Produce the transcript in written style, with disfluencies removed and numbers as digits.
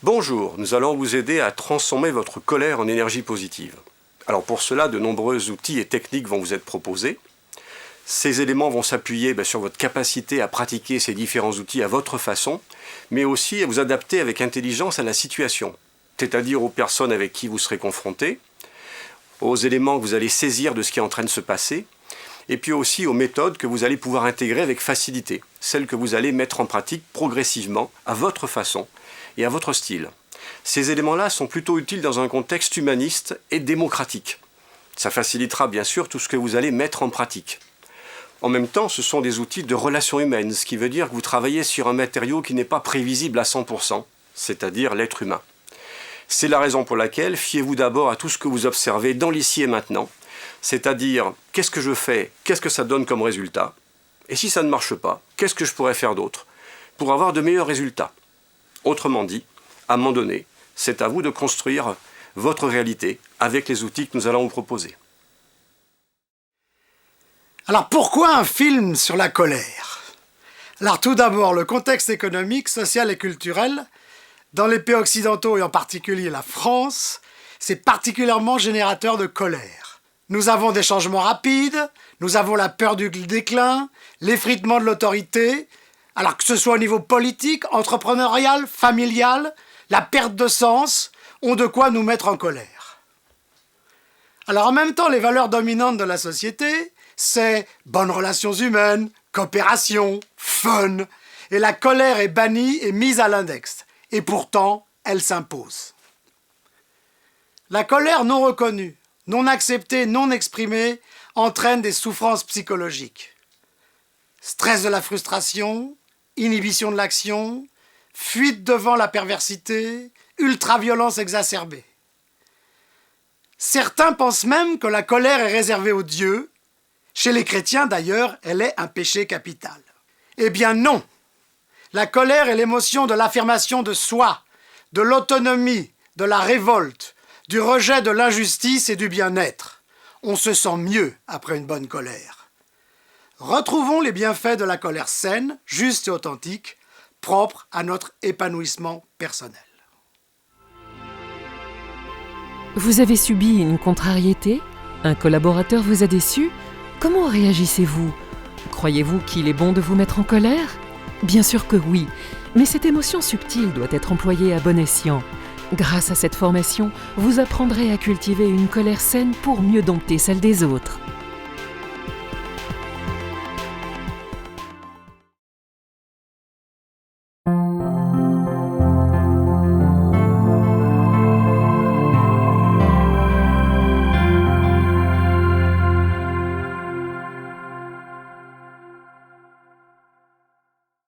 Bonjour, nous allons vous aider à transformer votre colère en énergie positive. Alors pour cela, de nombreux outils et techniques vont vous être proposés. Ces éléments vont s'appuyer sur votre capacité à pratiquer ces différents outils à votre façon, mais aussi à vous adapter avec intelligence à la situation, c'est-à-dire aux personnes avec qui vous serez confrontés, aux éléments que vous allez saisir de ce qui est en train de se passer, et puis aussi aux méthodes que vous allez pouvoir intégrer avec facilité, celles que vous allez mettre en pratique progressivement, à votre façon et à votre style. Ces éléments-là sont plutôt utiles dans un contexte humaniste et démocratique. Ça facilitera bien sûr tout ce que vous allez mettre en pratique. En même temps, ce sont des outils de relations humaines, ce qui veut dire que vous travaillez sur un matériau qui n'est pas prévisible à 100%, c'est-à-dire l'être humain. C'est la raison pour laquelle fiez-vous d'abord à tout ce que vous observez dans l'ici et maintenant, c'est-à-dire qu'est-ce que je fais, qu'est-ce que ça donne comme résultat, et si ça ne marche pas, qu'est-ce que je pourrais faire d'autre pour avoir de meilleurs résultats. Autrement dit, à un moment donné, c'est à vous de construire votre réalité avec les outils que nous allons vous proposer. Alors pourquoi un film sur la colère? Alors tout d'abord, le contexte économique, social et culturel, dans les pays occidentaux et en particulier la France, c'est particulièrement générateur de colère. Nous avons des changements rapides, nous avons la peur du déclin, l'effritement de l'autorité, alors que ce soit au niveau politique, entrepreneurial, familial, la perte de sens ont de quoi nous mettre en colère. Alors en même temps, les valeurs dominantes de la société, c'est bonnes relations humaines, coopération, fun, et la colère est bannie et mise à l'index. Et pourtant, elle s'impose. La colère non reconnue, non acceptée, non exprimée, entraîne des souffrances psychologiques. Stress de la frustration, inhibition de l'action, fuite devant la perversité, ultra-violence exacerbée. Certains pensent même que la colère est réservée aux dieux. Chez les chrétiens, d'ailleurs, elle est un péché capital. Eh bien non! La colère est l'émotion de l'affirmation de soi, de l'autonomie, de la révolte, du rejet de l'injustice et du bien-être. On se sent mieux après une bonne colère. Retrouvons les bienfaits de la colère saine, juste et authentique, propre à notre épanouissement personnel. Vous avez subi une contrariété? Un collaborateur vous a déçu? Comment réagissez-vous? Croyez-vous qu'il est bon de vous mettre en colère? Bien sûr que oui, mais cette émotion subtile doit être employée à bon escient. Grâce à cette formation, vous apprendrez à cultiver une colère saine pour mieux dompter celle des autres.